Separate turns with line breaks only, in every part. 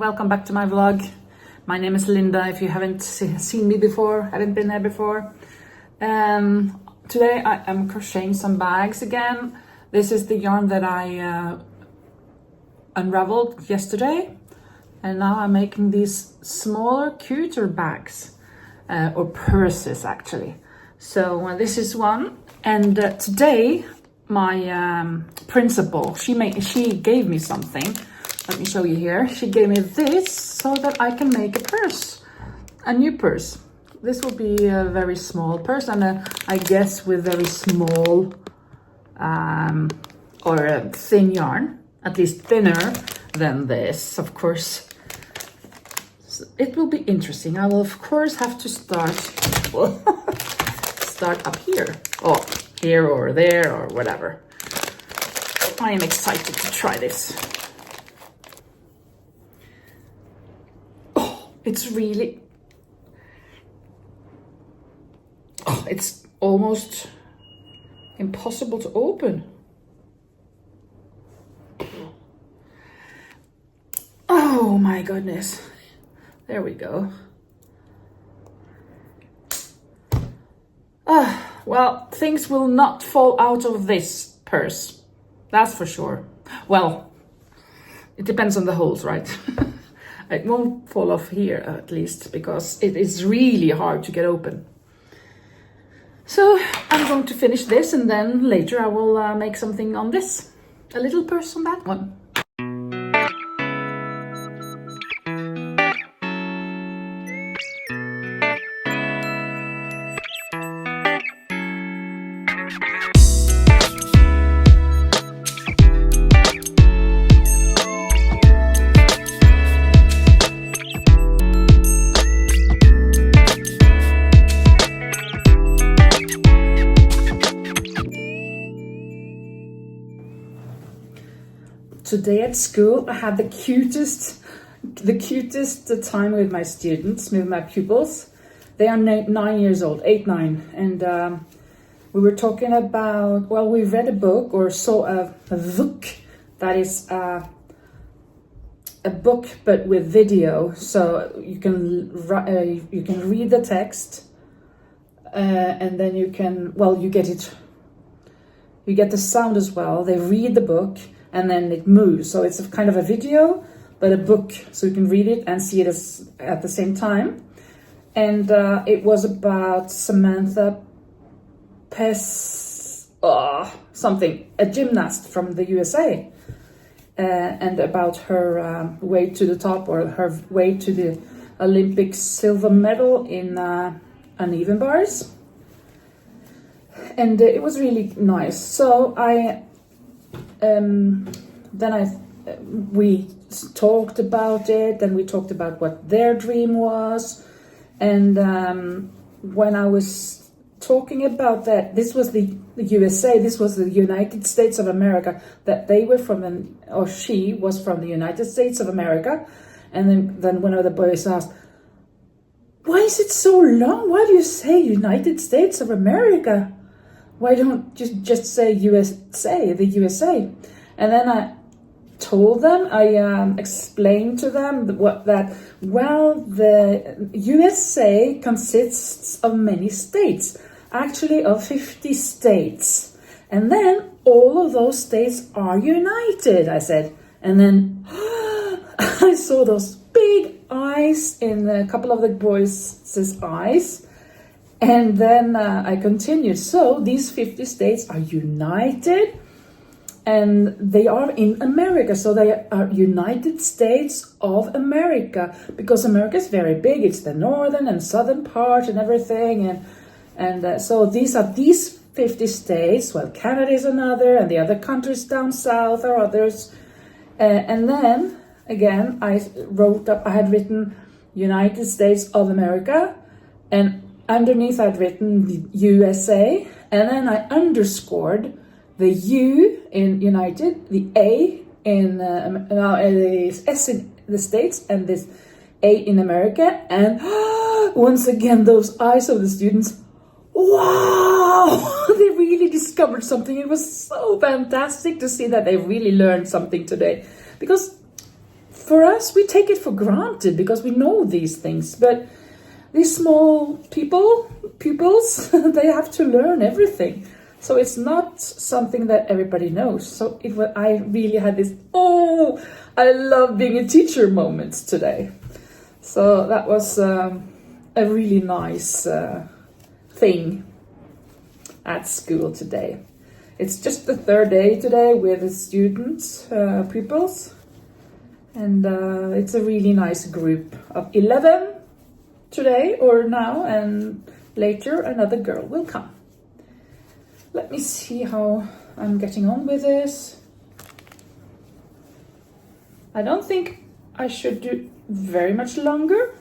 welcome back to my vlog. My name is Linda, if you haven't seen me before, haven't been there before. Today I am crocheting some bags again. This is the yarn that I unraveled yesterday, and now I'm making these smaller, cuter bags, or purses actually. So this is one, and today my principal, she gave me something. Let me show you here. She gave me this so that I can make a purse, a new purse. This will be a very small purse, and I guess with very small or a thin yarn, at least thinner than this, of course. So it will be interesting. I will of course have to start start up here, or here or there or whatever. I am excited to try this. It's really, it's almost impossible to open. Oh my goodness. There we go. Well, things will not fall out of this purse. That's for sure. Well, it depends on the holes, right? It won't fall off here, at least, because it is really hard to get open. So I'm going to finish this, and then later I will make something on this. A little purse on that one. Today at school, I had the cutest time with my students, with my pupils. They are 9 years old, 8, 9, and we were talking about, well, we read a book or saw a book that is a book but with video, so you can read the text, and then you can, well, you get the sound as well. They read the book, and then it moves. So it's a kind of a video, but a book, so you can read it and see it at the same time. And it was about Samantha something, a gymnast from the USA, and about her way to the top, or her way to the Olympic silver medal in uneven bars. And it was really nice. So we talked about it, and we talked about what their dream was, and when I was talking about that, this was the USA, this was the United States of America, that they were from, or she was from the United States of America, and then one of the boys asked, "Why is it so long? Why do you say United States of America? Why don't you just say USA, the USA?" And then I told them, I explained to them the USA consists of many states, actually of 50 states. And then all of those states are united, I said. And then I saw those big eyes in a couple of the boys' eyes. And then I continued. So these 50 states are united, and they are in America. So they are United States of America, because America is very big. It's the northern and southern part and everything. And so these are these 50 states. Well, Canada is another, and the other countries down south are others. And then again, I had written United States of America, and underneath I'd written the USA, and then I underscored the U in United, the A in the S in the States, and this A in America, and once again those eyes of the students, wow, they really discovered something. It was so fantastic to see that they really learned something today, because for us, we take it for granted because we know these things. But these small pupils, they have to learn everything. So it's not something that everybody knows. So I really had this, oh, I love being a teacher moment today. So that was a really nice thing at school today. It's just the third day today with the students, pupils. And it's a really nice group of 11 today or now, and later another girl will come. Let me see how I'm getting on with this. I don't think I should do very much longer.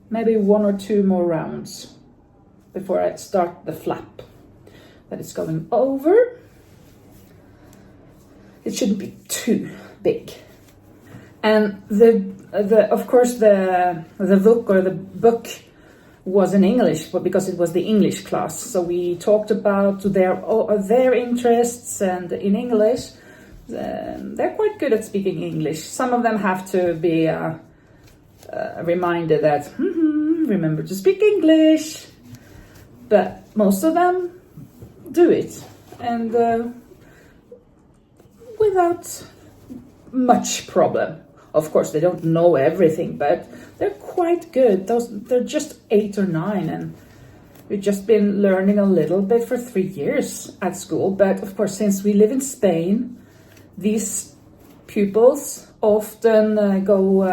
Maybe 1 or 2 more rounds before I start the flap that is going over. It shouldn't be too big. And of course the book was in English, but because it was the English class, so we talked about their interests, and in English they're quite good at speaking English. Some of them have to be reminded that remember to speak English, but most of them do it, and without much problem. Of course, they don't know everything, but they're quite good. They're just 8 or 9, and we've just been learning a little bit for 3 years at school. But of course, since we live in Spain, these pupils often go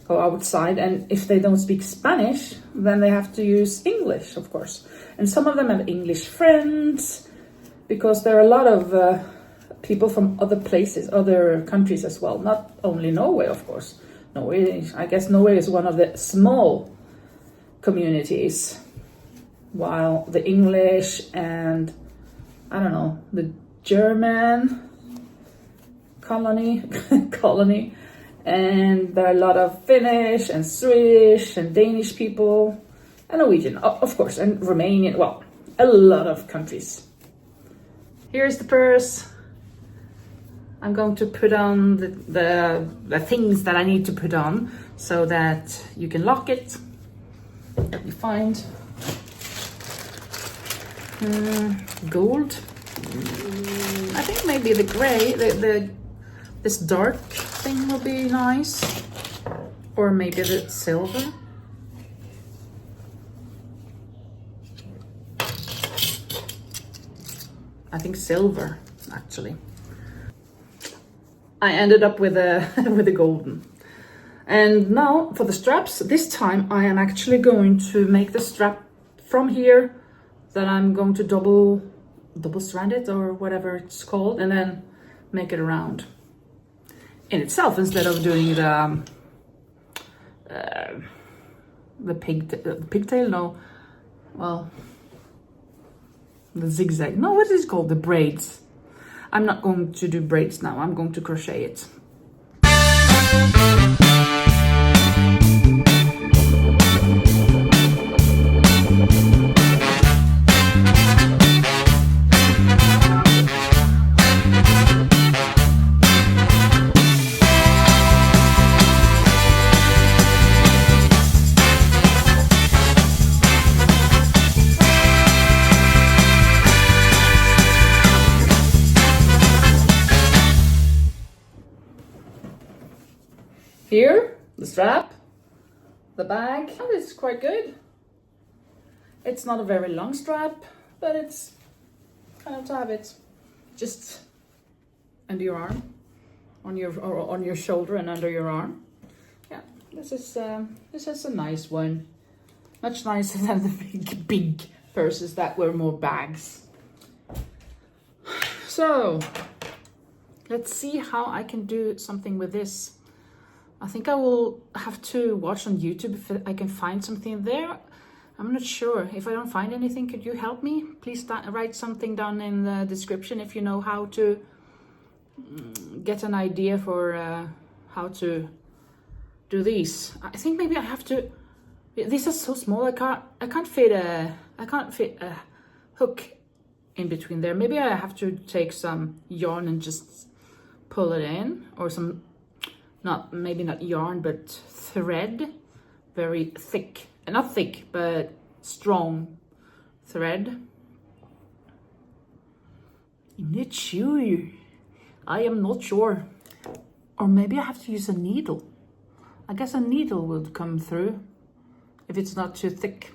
outside, and if they don't speak Spanish, then they have to use English, of course. And some of them have English friends, because there are a lot of people from other places, other countries as well, not only Norway, of course. I guess Norway is one of the small communities, while the English and, I don't know, the German colony, and there are a lot of Finnish and Swedish and Danish people, and Norwegian, of course, and Romanian, well, a lot of countries. Here's the purse. I'm going to put on the things that I need to put on so that you can lock it. Let me find gold. I think maybe the gray, this dark thing will be nice, or maybe the silver. I think silver, actually. I ended up with a golden. And now for the straps, this time I am actually going to make the strap from here, that I'm going to double strand it, or whatever it's called, and then make it around in itself, instead of doing the pigtail, no, well, the zigzag, no, what is it called, the braids. I'm not going to do braids now, I'm going to crochet it. Here, the strap, the bag, oh, it's quite good. It's not a very long strap, but it's kind of to have it just under your arm, on your shoulder and under your arm. Yeah, this is a nice one, much nicer than the big purses that were more bags. So let's see how I can do something with this. I think I will have to watch on YouTube if I can find something there. I'm not sure. If I don't find anything, could you help me? Please write something down in the description if you know how to get an idea for how to do these. I think maybe I have to. These are so small. I can't fit a hook in between there. Maybe I have to take some yarn and just pull it in, or some maybe not yarn, but thread, very thick, not thick, but strong thread. Isn't it chewy? I am not sure. Or maybe I have to use a needle. I guess a needle would come through if it's not too thick.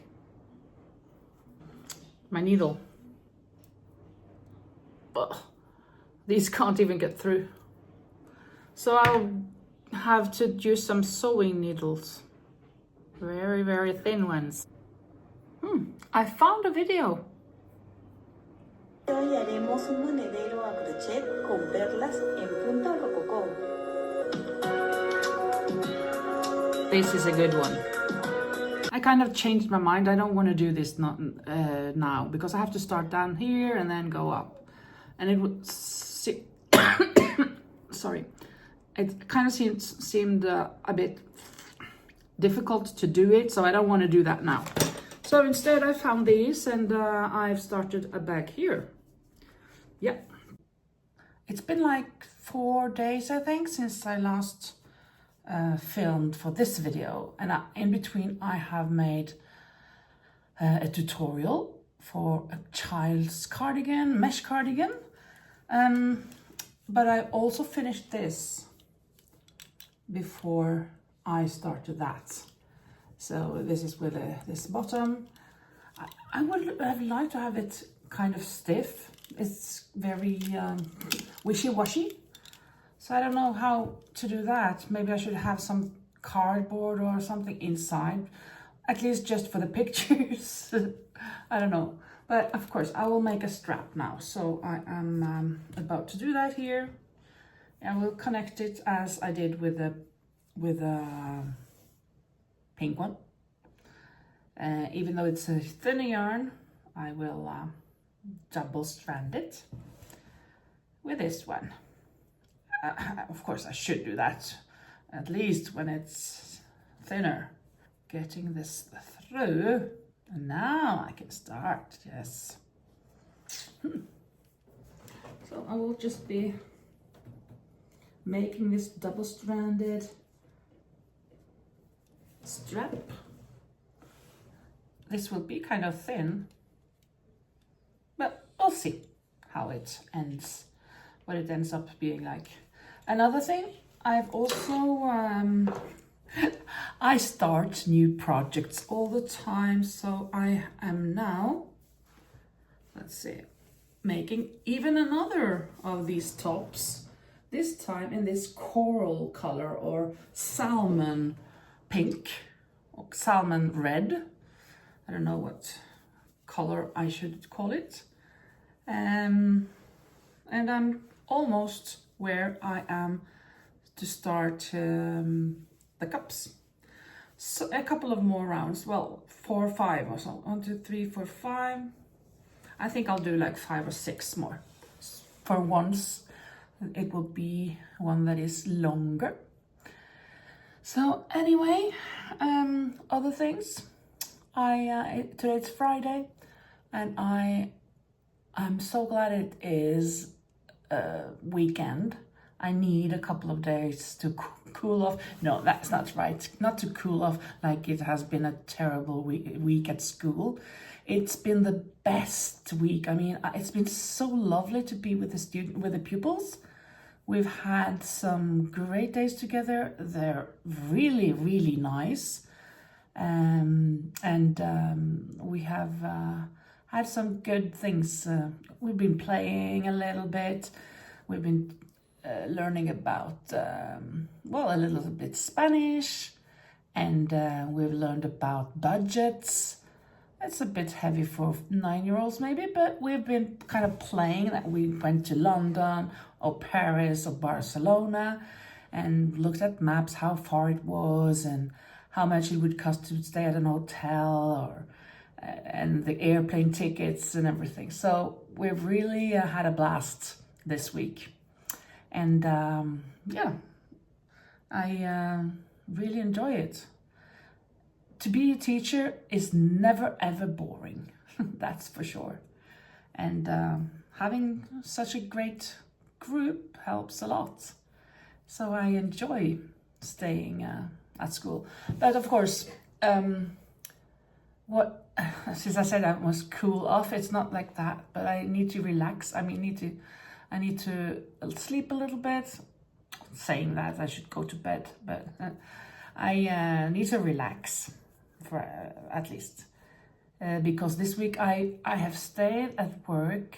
My needle. Ugh. These can't even get through. So I'll have to use some sewing needles. Very, very thin ones. I found a video.
Hoy haremos un monedero a crochet con perlas en punta rococó.
This is a good one. I kind of changed my mind. I don't want to do this now because I have to start down here and then go up. And it would sorry. It kind of seemed a bit difficult to do it, so I don't want to do that now. So instead I found these and I've started a bag here. Yeah. It's been like 4 days, I think, since I last filmed for this video. And in between I have made a tutorial for a child's cardigan, mesh cardigan. But I also finished this before I started that. So this is with this bottom. I would have liked to have it kind of stiff. It's very wishy-washy. So I don't know how to do that. Maybe I should have some cardboard or something inside, at least just for the pictures. I don't know. But of course, I will make a strap now. So I am about to do that here. I will connect it as I did with the pink one. Even though it's a thinner yarn, I will double strand it with this one. Of course, I should do that at least when it's thinner. Getting this through, and now I can start. Yes. So I will just be making this double-stranded strap. This will be kind of thin, but we'll see how it ends, what it ends up being like. Another thing, I've also I start new projects all the time, so I am now, let's see, making even another of these tops, this time in this coral color or salmon pink or salmon red. I don't know what color I should call it. And I'm almost where I am to start the cups. So a couple of more rounds, well, 4 or 5 or so. 1, 2, 3, 4, 5. I think I'll do like 5 or 6 more. For once, it will be one that is longer. So anyway, other things. Today it's Friday, and I'm so glad it is weekend. I need a couple of days to cool off. No, that's not right. Not to cool off like it has been a terrible week at school. It's been the best week. I mean, it's been so lovely to be with the pupils. We've had some great days together. They're really, really nice. We have had some good things. We've been playing a little bit. We've been learning about, a little bit Spanish, and we've learned about budgets. It's a bit heavy for 9-year-olds maybe, but we've been kind of playing that. We went to London or Paris or Barcelona and looked at maps, how far it was and how much it would cost to stay at an hotel, or and the airplane tickets and everything. So we've really had a blast this week. And I really enjoy it. To be a teacher is never ever boring, that's for sure. And having such a great group helps a lot. So I enjoy staying at school. But of course, since I said I must cool off, it's not like that. But I need to relax. I mean, I need to sleep a little bit. Saying that I should go to bed, but I need to relax for at least because this week I have stayed at work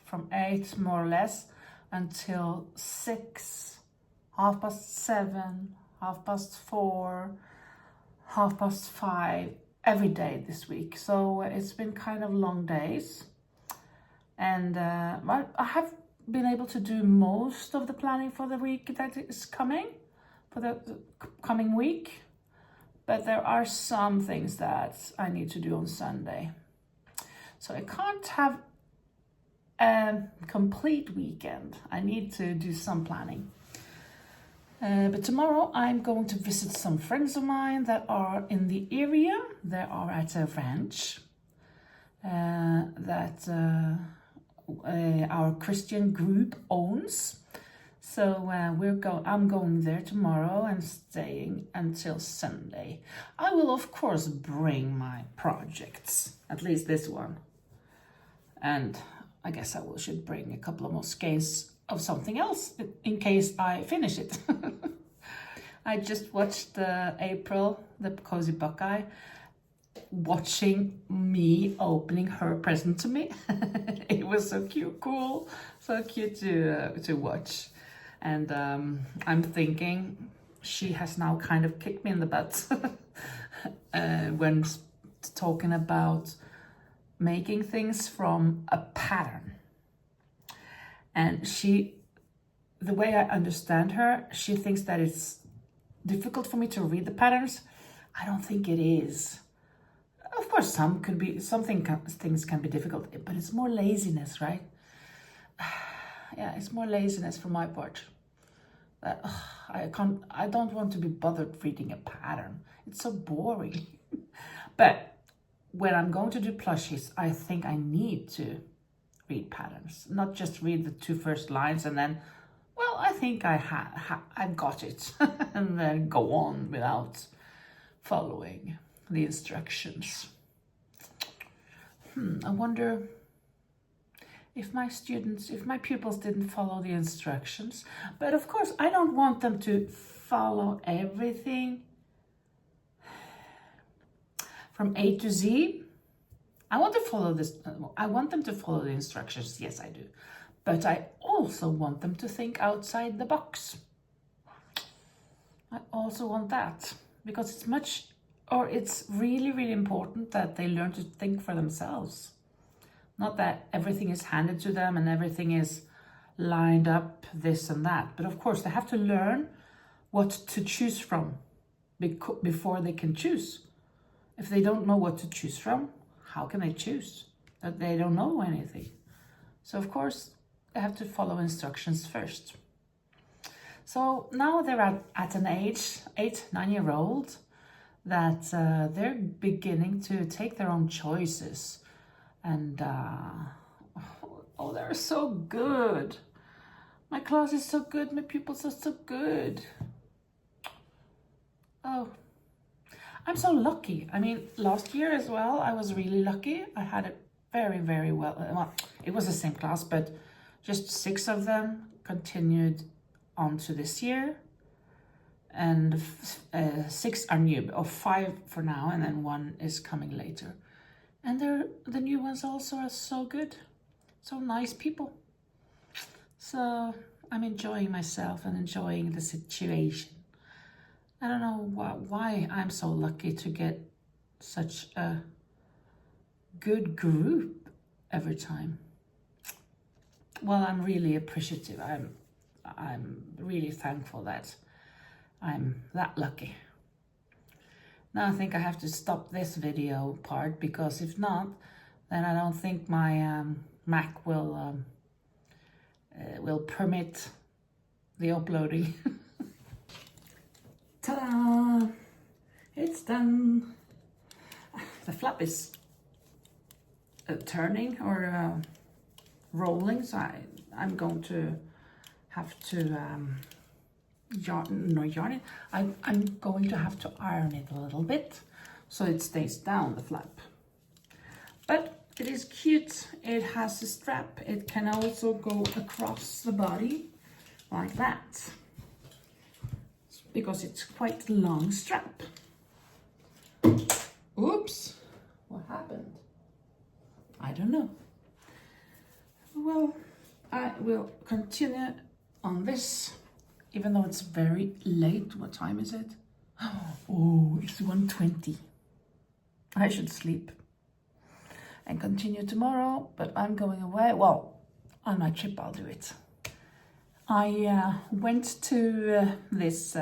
from 8 more or less until 6, 7:30, 4:30, 5:30 every day this week. So it's been kind of long days, and I have been able to do most of the planning for the week that is coming, for the coming week. But there are some things that I need to do on Sunday. So I can't have a complete weekend. I need to do some planning. But tomorrow I'm going to visit some friends of mine that are in the area. They are at a ranch that our Christian group owns. So I'm going there tomorrow and staying until Sunday. I will of course bring my projects, at least this one. And I guess should bring a couple of more skeins of something else in case I finish it. I just watched April, the Cozy Buckeye, watching me opening her present to me. It was so cute, so cute to watch. And I'm thinking she has now kind of kicked me in the butt when talking about making things from a pattern. And the way I understand her, she thinks that it's difficult for me to read the patterns. I don't think it is. Of course, things can be difficult, but it's more laziness, right? Yeah, it's more laziness for my part. I don't want to be bothered reading a pattern. It's so boring. But when I'm going to do plushies, I think I need to read patterns, not just read the 2 first lines and then, well, I think I got it, and then go on without following the instructions. I wonder if my pupils didn't follow the instructions. But of course, I don't want them to follow everything from A to Z. I want them to follow the instructions. Yes, I do. But I also want them to think outside the box. I also want that because it's really, really important that they learn to think for themselves. Not that everything is handed to them and everything is lined up, this and that. But of course, they have to learn what to choose from before they can choose. If they don't know what to choose from, how can they choose? That they don't know anything. So of course, they have to follow instructions first. So now they're at an age, 8, 9-year-old, that they're beginning to take their own choices. And they're so good. My class is so good. My pupils are so good. Oh, I'm so lucky. I mean, last year as well, I was really lucky. I had it very, very well. It was the same class, but just 6 of them continued on to this year. And 6 are new, or 5 for now, and then 1 is coming later. And the new ones also are so good, so nice people. So I'm enjoying myself and enjoying the situation. I don't know why I'm so lucky to get such a good group every time. Well, I'm really appreciative. I'm really thankful that I'm that lucky. Now I think I have to stop this video part, because if not, then I don't think my Mac will permit the uploading. Ta-da! It's done. The flap is turning or rolling, so I'm going to have to I'm going to have to iron it a little bit so it stays down, the flap. But it is cute. It has a strap. It can also go across the body like that, because it's quite a long strap. Oops, what happened? I don't know. Well, I will continue on this, even though it's very late. What time is it? Oh, it's 1:20. I should sleep and continue tomorrow, but I'm going away. Well, on my trip I'll do it. I went to this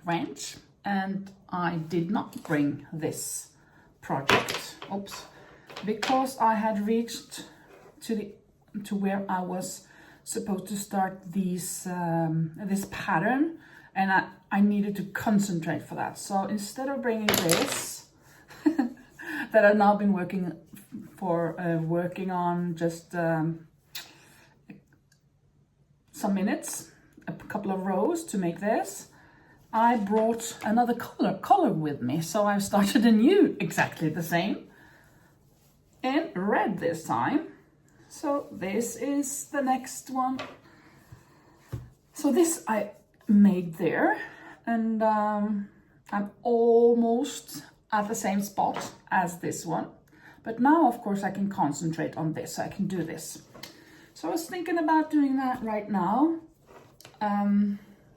ranch, and I did not bring this project. Oops, because I had reached to where I was supposed to start these this pattern, and I needed to concentrate for that. So instead of bringing this that I've now been working on just some minutes, a couple of rows to make this, I brought another color with me. So I've started a new, exactly the same, in red this time. So this is the next one. So this I made there, and I'm almost at the same spot as this one. But now, of course, I can concentrate on this, so I can do this. So I was thinking about doing that right now,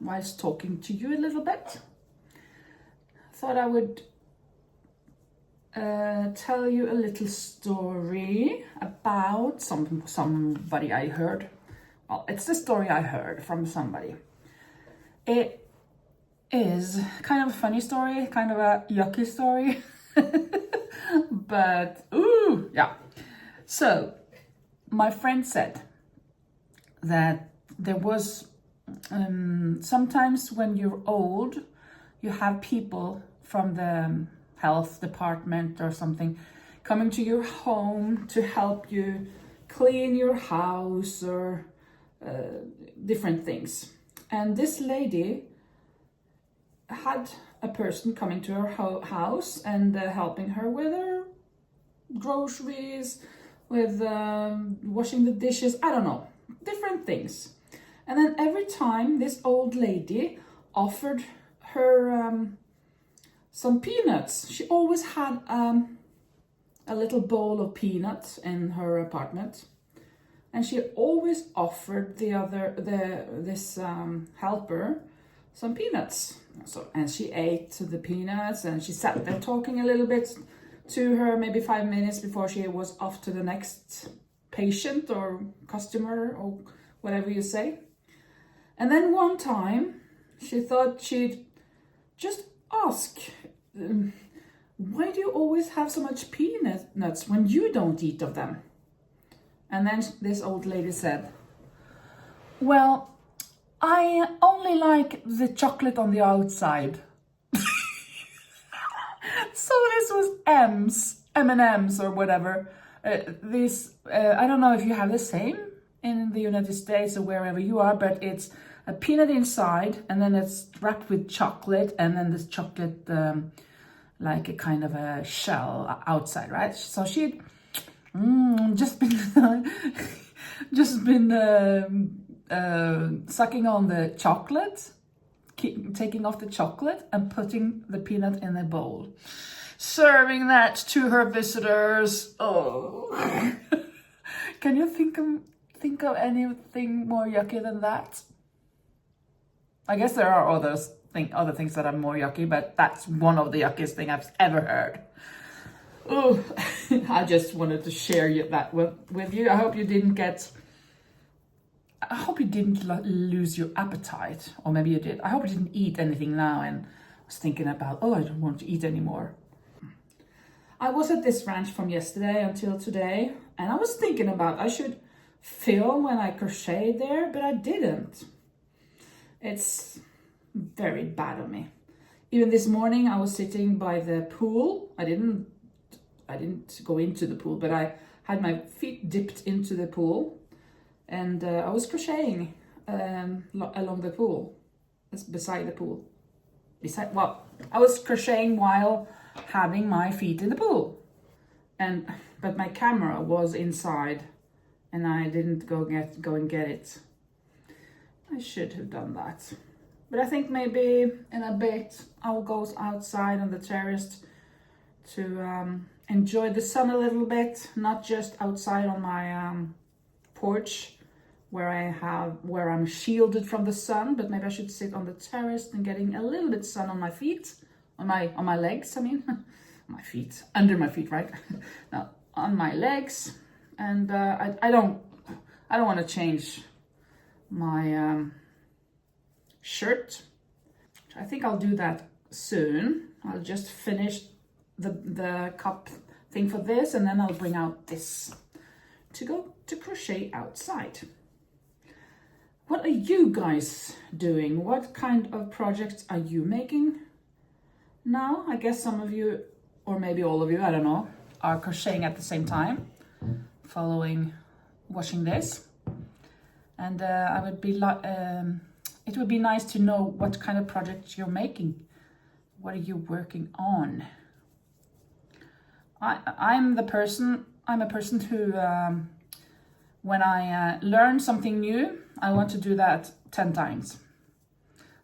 whilst talking to you a little bit. Thought I would tell you a little story about somebody I heard. Well, it's the story I heard from somebody. It is kind of a funny story, kind of a yucky story. But, ooh, yeah. So, my friend said that there was, sometimes when you're old, you have people from the health department or something coming to your home to help you clean your house or different things. And this lady had a person coming to her house and helping her with her groceries, with washing the dishes, I don't know, different things. And then every time this old lady offered her some peanuts. She always had a little bowl of peanuts in her apartment, and she always offered this helper some peanuts. So, and she ate the peanuts, and she sat there talking a little bit to her, maybe 5 minutes before she was off to the next patient or customer or whatever you say. And then one time she thought she'd just ask, why do you always have so much peanuts when you don't eat of them? And then this old lady said, well, I only like the chocolate on the outside. So this was M&M's or whatever. I don't know if you have the same in the United States or wherever you are, but it's a peanut inside, and then it's wrapped with chocolate, and then this chocolate like a kind of a shell outside, right? So she'd just been sucking on the chocolate, taking off the chocolate and putting the peanut in a bowl, serving that to her visitors. Oh, can you think of anything more yucky than that? I guess there are other things that are more yucky, but that's one of the yuckiest things I've ever heard. Oh, I just wanted to share that with you. I hope you didn't lose your appetite, or maybe you did. I hope you didn't eat anything now and was thinking about, oh, I don't want to eat anymore. I was at this ranch from yesterday until today, and I was thinking about I should film when I crocheted there, but I didn't. It's very bad of me. Even this morning I was sitting by the pool. I didn't go into the pool, but I had my feet dipped into the pool, and I was crocheting along the pool. It's beside the pool. Well, I was crocheting while having my feet in the pool. But my camera was inside and I didn't go and get it. I should have done that. But I think maybe in a bit I'll go outside on the terrace to enjoy the sun a little bit, not just outside on my porch where I'm shielded from the sun, but maybe I should sit on the terrace and getting a little bit sun on my feet, on my legs, I mean. My feet, under my feet, right? No, on my legs. And I don't want to change my shirt. I think I'll do that soon. I'll just finish the cup thing for this, and then I'll bring out this to go to crochet outside. What are you guys doing? What kind of projects are you making now? I guess some of you, or maybe all of you, I don't know, are crocheting at the same time, watching this. And it would be nice to know what kind of projects you're making. What are you working on? I'm a person who, when I learn something new, I want to do that 10 times.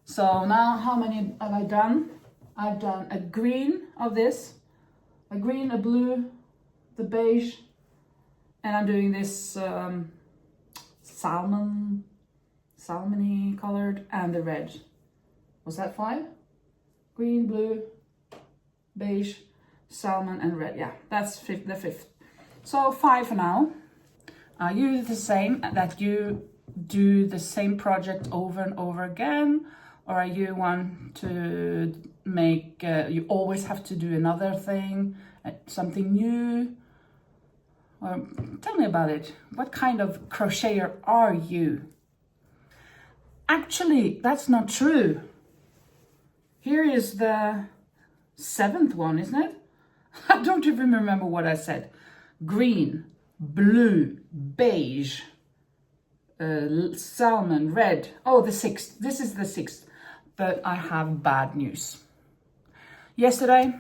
So now how many have I done? I've done a green of this, a green, a blue, the beige, and I'm doing this salmony colored, and the red. Was that 5? Green, blue, beige, salmon, and red. Yeah, that's the 5th. So 5 for now. Are you the same, that you do the same project over and over again? Or are you one to make, you always have to do another thing, something new? Or tell me about it. What kind of crocheter are you? Actually, that's not true. Here is the 7th one, isn't it? I don't even remember what I said. Green, blue, beige, salmon, red. Oh, the 6th. This is the 6th. But I have bad news. Yesterday,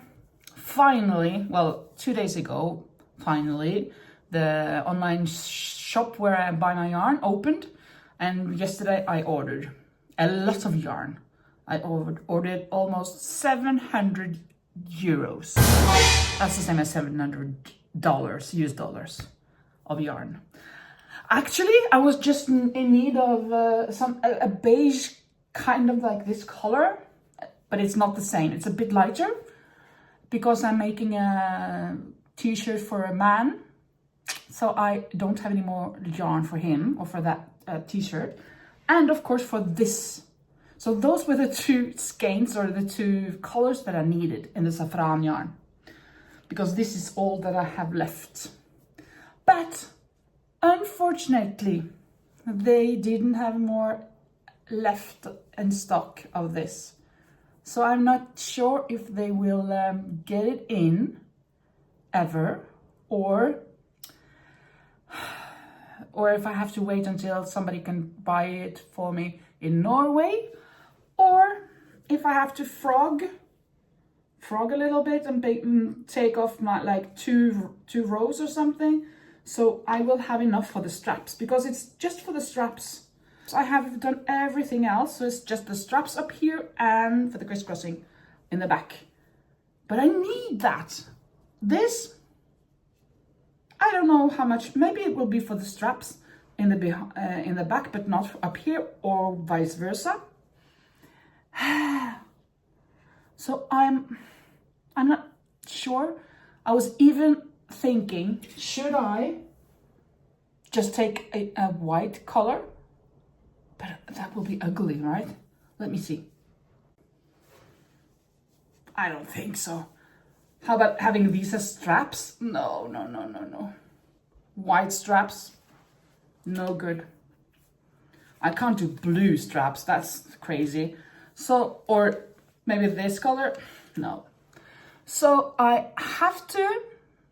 finally, well, 2 days ago, finally, the online shop where I buy my yarn opened. And yesterday I ordered a lot of yarn. I ordered almost 700 euros. That's the same as $700 US dollars of yarn. Actually, I was just in need of a beige kind of like this color, but it's not the same. It's a bit lighter because I'm making a t-shirt for a man. So I don't have any more yarn for him or for that t-shirt. And of course for this. So those were the 2 skeins or the 2 colors that I needed in the saffron yarn. Because this is all that I have left. But unfortunately, they didn't have more left in stock of this. So I'm not sure if they will get it in ever, or if I have to wait until somebody can buy it for me in Norway, or if I have to frog a little bit and take off my like two rows or something, so I will have enough for the straps, because it's just for the straps. So I have done everything else, so it's just the straps up here and for the crisscrossing in the back. But I need that. This, I don't know how much. Maybe it will be for the straps in the back, but not up here, or vice versa. So I'm not sure. I was even thinking, should I just take a white color? But that will be ugly, right? Let me see. I don't think so. How about having these as straps? No. White straps, no good. I can't do blue straps, that's crazy. So, or maybe this color, no. So I have to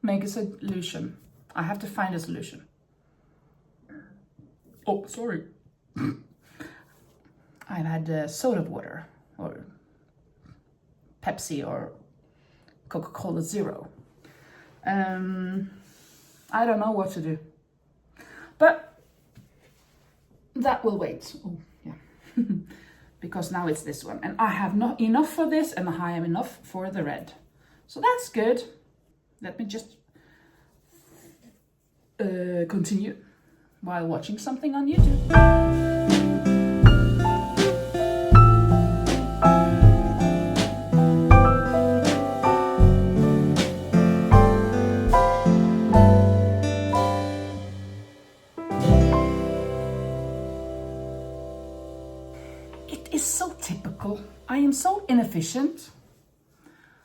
make a solution. I have to find a solution. Oh, sorry. I've had soda water or Pepsi or Coca-Cola Zero. I don't know what to do, but that will wait. Oh, yeah. Because now it's this one, and I have not enough for this, and I have enough for the red. So that's good. Let me just continue while watching something on YouTube. It is so typical. I am so inefficient.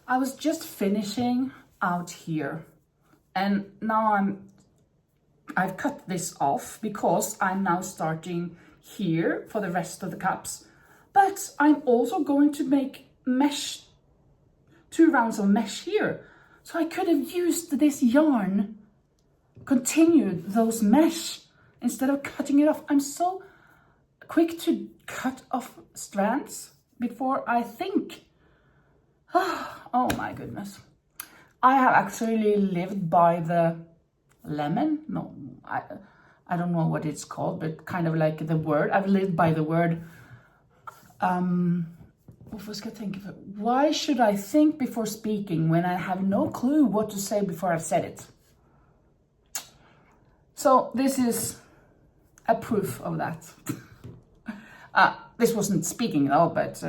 I was just finishing out here, and now I've cut this off because I'm now starting here for the rest of the cups. But I'm also going to make mesh, 2 rounds of mesh here. So I could have used this yarn, continued those mesh instead of cutting it off. I'm so quick to cut off strands before I think. Oh my goodness. I have actually lived by the lemon. No, I don't know what it's called, but kind of like the word. I've lived by the word. Why should I think before speaking when I have no clue what to say before I've said it? So this is a proof of that. This wasn't speaking though, but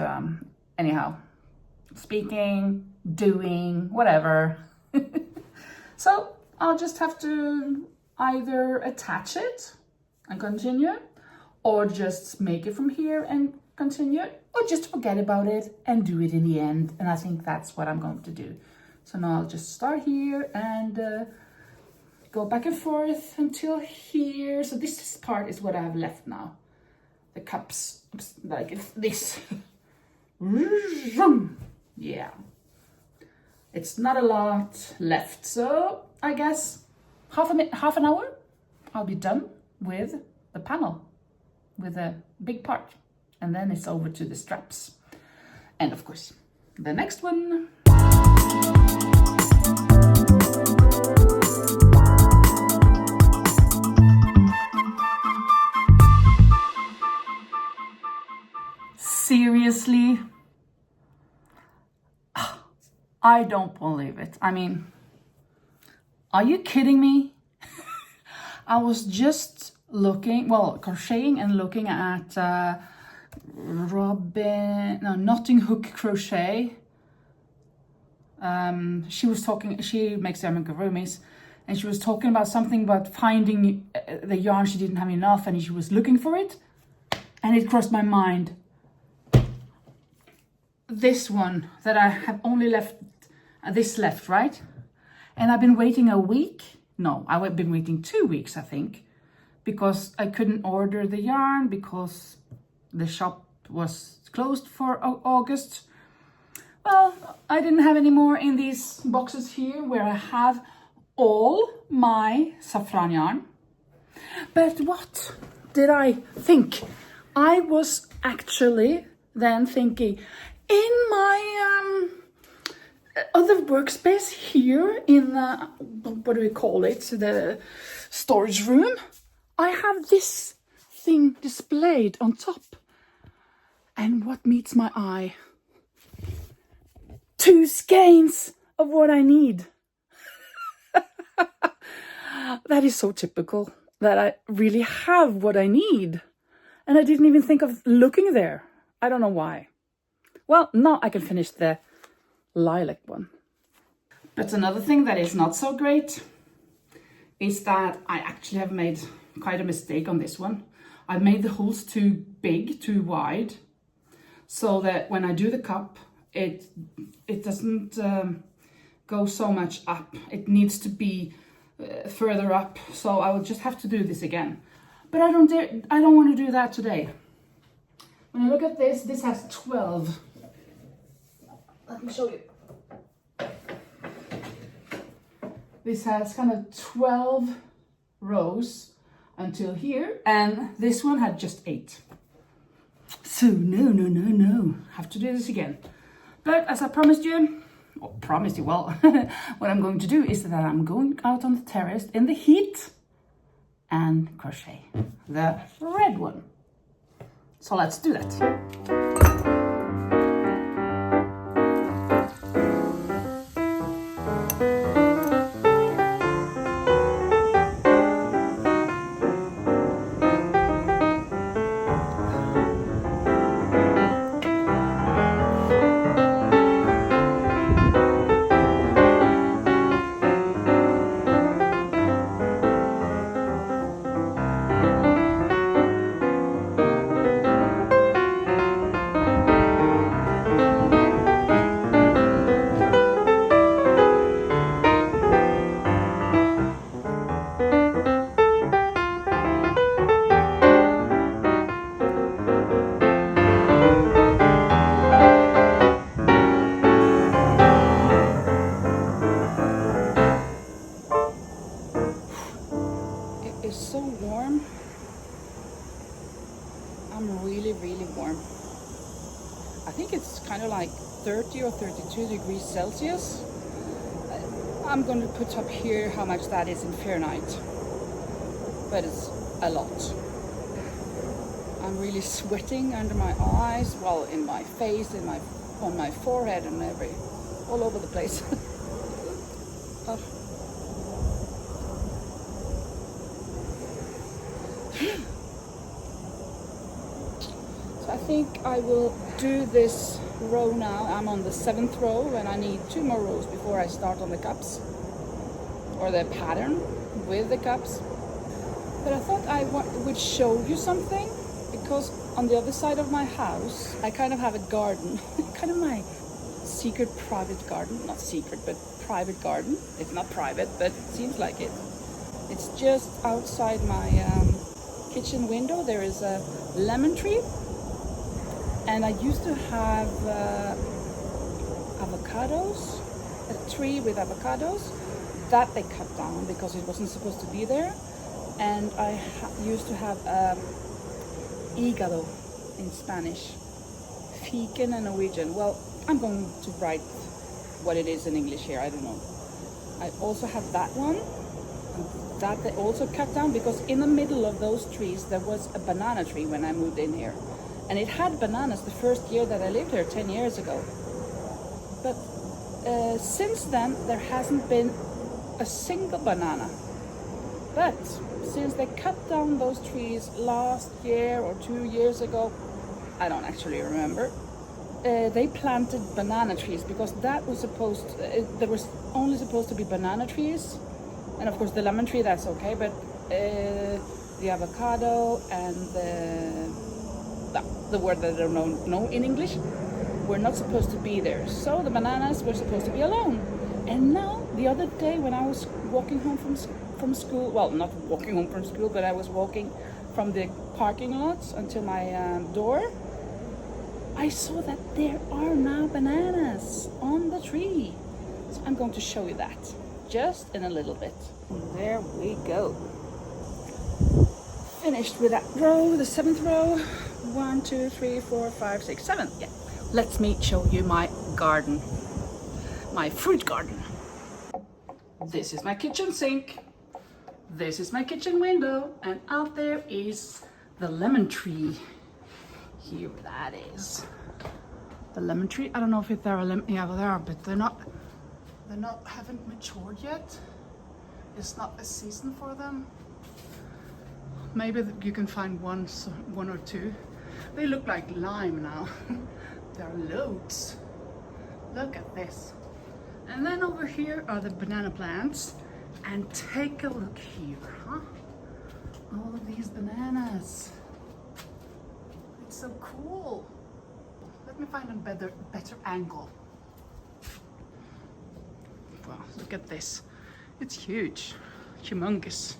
anyhow, speaking, doing, whatever. So I'll just have to either attach it and continue, or just make it from here and continue, or just forget about it and do it in the end. And I think that's what I'm going to do. So now I'll just start here and go back and forth until here. So this part is what I have left now. The cups, like this. Yeah. It's not a lot left. So I guess half an hour, I'll be done with the panel, with a big part. And then it's over to the straps. And of course, the next one. Seriously? I don't believe it. I mean, are you kidding me? I was just looking, well, crocheting and looking at Knotting Hook Crochet. She was talking, she makes amigurumis, and she was talking about something about finding the yarn. She didn't have enough and she was looking for it. And it crossed my mind. This one that I have only left, this left, right? And I've been waiting a week. No, I've been waiting 2 weeks, I think, because I couldn't order the yarn because the shop was closed for August. Well, I didn't have any more in these boxes here where I have all my saffron yarn. But what did I think? I was actually then thinking, in my other workspace here in the, what do we call it, the storage room, I have this thing displayed on top. And what meets my eye? 2 skeins of what I need. That is so typical, that I really have what I need. And I didn't even think of looking there. I don't know why. Well, now I can finish the lilac one. But another thing that is not so great is that I actually have made quite a mistake on this one. I've made the holes too big, too wide, so that when I do the cup, it doesn't go so much up. It needs to be further up, so I will just have to do this again. But I don't want to do that today. When I look at this, this has 12. Let me show you. This has kind of 12 rows until here, and this one had just 8. So no. Have to do this again. But as I promised you, well, what I'm going to do is that I'm going out on the terrace in the heat and crochet the red one. So let's do that. So warm. I'm really warm. I think it's kind of like 30 or 32 degrees Celsius. I'm going to put up here how much that is in Fahrenheit, but it's a lot. I'm really sweating under my eyes, well, in my face, on my forehead, and all over the place. Oh. I think I will do this row now. I'm on the 7th row and I need 2 more rows before I start on the cups or the pattern with the cups. But I thought I would show you something, because on the other side of my house I kind of have a garden, kind of my secret private garden. Not secret, but private garden. It's not private, but it seems like it. It's just outside my kitchen window. There is a lemon tree. And I used to have avocados, a tree with avocados that they cut down because it wasn't supposed to be there. And I used to have hígado in Spanish, fiken in Norwegian. Well, I'm going to write what it is in English here, I don't know. I also have that one, that they also cut down, because in the middle of those trees there was a banana tree when I moved in here. And it had bananas the first year that I lived here 10 years ago. But since then, there hasn't been a single banana. But since they cut down those trees last year or 2 years ago, I don't actually remember, they planted banana trees, because that was there was only supposed to be banana trees. And of course the lemon tree, that's okay, but the avocado and the word that I don't know in English, were not supposed to be there. So the bananas were supposed to be alone. And now, the other day when I was walking home from school, well, not walking home from school, but I was walking from the parking lot until my door, I saw that there are now bananas on the tree. So I'm going to show you that just in a little bit. And there we go. Finished with that row, the 7th row. 1, 2, 3, 4, 5, 6, 7. Yeah. Let me show you my garden, my fruit garden. This is my kitchen sink. This is my kitchen window, and out there is the lemon tree. Here that is. The lemon tree. I don't know if there are lemon. Yeah, well, there are, but they're not. Haven't matured yet. It's not a season for them. Maybe you can find one or two. They look like lime now. There are loads. Look at this. And then over here are the banana plants. And take a look here, huh? All of these bananas. It's so cool. Let me find a better angle. Wow, look at this. It's huge, humongous.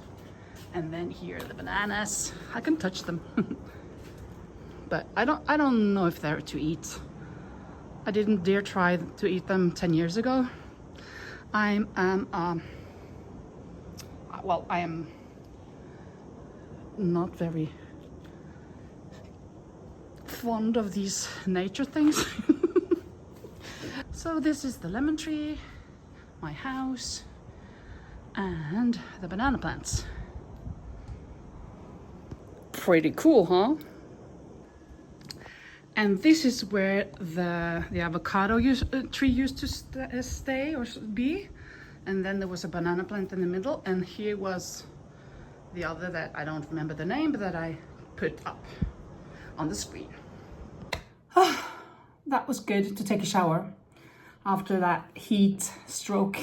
And then here are the bananas. I can touch them. But I don't know if they're to eat. I didn't dare try to eat them 10 years ago. I am not very fond of these nature things. So this is the lemon tree, my house, and the banana plants. Pretty cool, huh? And this is where the avocado tree used to stay or be. And then there was a banana plant in the middle, and here was the other that I don't remember the name, but that I put up on the screen. That was good to take a shower after that heat stroke.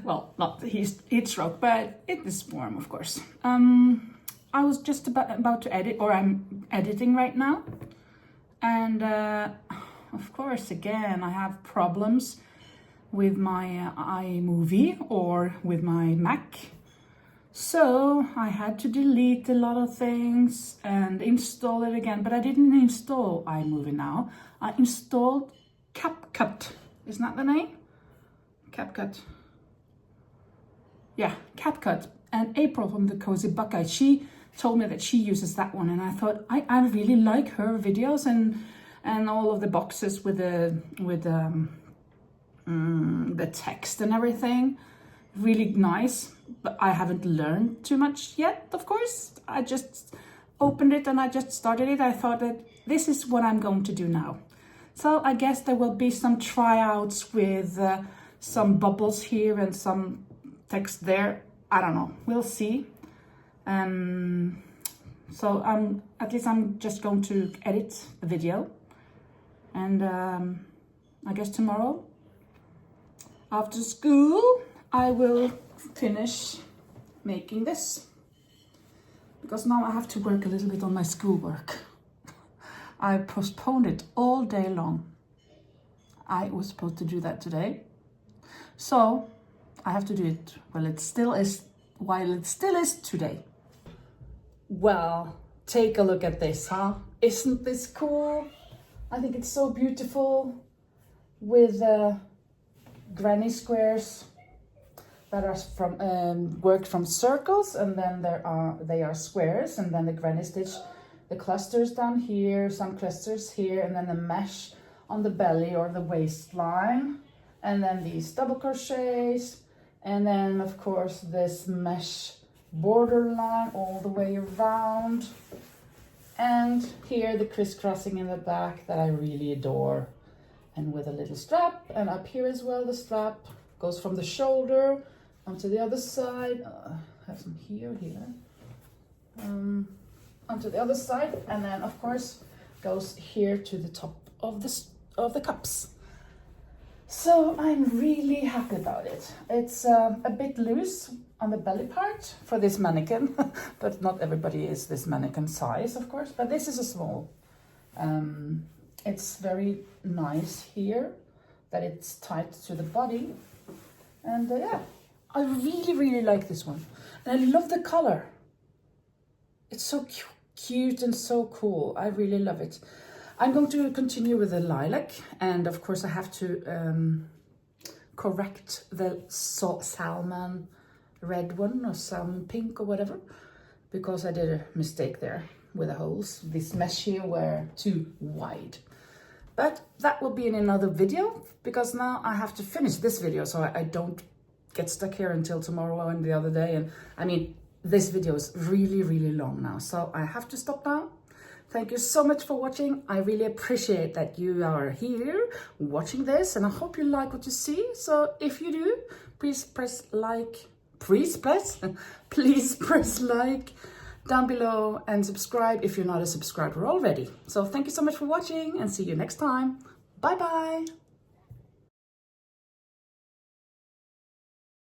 Well, not the heat stroke, but it is warm, of course. I was just about to edit, or I'm editing right now. And of course, again, I have problems with my iMovie or with my Mac. So I had to delete a lot of things and install it again. But I didn't install iMovie now. I installed CapCut. Isn't that the name? CapCut. Yeah, CapCut. And April from the Cozy Buckeye, she told me that she uses that one, and I thought I really like her videos and all of the boxes with the text and everything. Really nice, but I haven't learned too much yet, of course. I just opened it and I just started it. I thought that this is what I'm going to do now. So I guess there will be some tryouts with some bubbles here and some text there. I don't know, we'll see. So at least I'm just going to edit the video, and I guess tomorrow after school I will finish making this, because now I have to work a little bit on my schoolwork. I postponed it all day long. I was supposed to do that today, so I have to do it while it still is today. Well, take a look at this, huh? Isn't this cool? I think it's so beautiful, with granny squares that are from worked from circles, and then they are squares, and then the granny stitch, the clusters down here, some clusters here, and then the mesh on the belly or the waistline, and then these double crochets, and then of course this mesh borderline all the way around, and here the crisscrossing in the back that I really adore, and with a little strap, and up here as well the strap goes from the shoulder onto the other side. I have some here onto the other side, and then of course goes here to the top of the cups. So I'm really happy about it. It's a bit loose on the belly part for this mannequin, but not everybody is this mannequin size, of course, but this is a small. It's very nice here that it's tight to the body, and yeah, I really like this one, and I love the color. It's so cute and so cool. I really love it. I'm going to continue with the lilac, and of course I have to correct the salmon red one, or salmon pink or whatever, because I did a mistake there with the holes. This mesh here were too wide. But that will be in another video, because now I have to finish this video so I don't get stuck here until tomorrow and the other day. And I mean, this video is really long now, so I have to stop now. Thank you so much for watching. I really appreciate that you are here watching this, and I hope you like what you see. So if you do, please press like, please press like down below, and subscribe if you're not a subscriber already. So thank you so much for watching, and see you next time. Bye bye.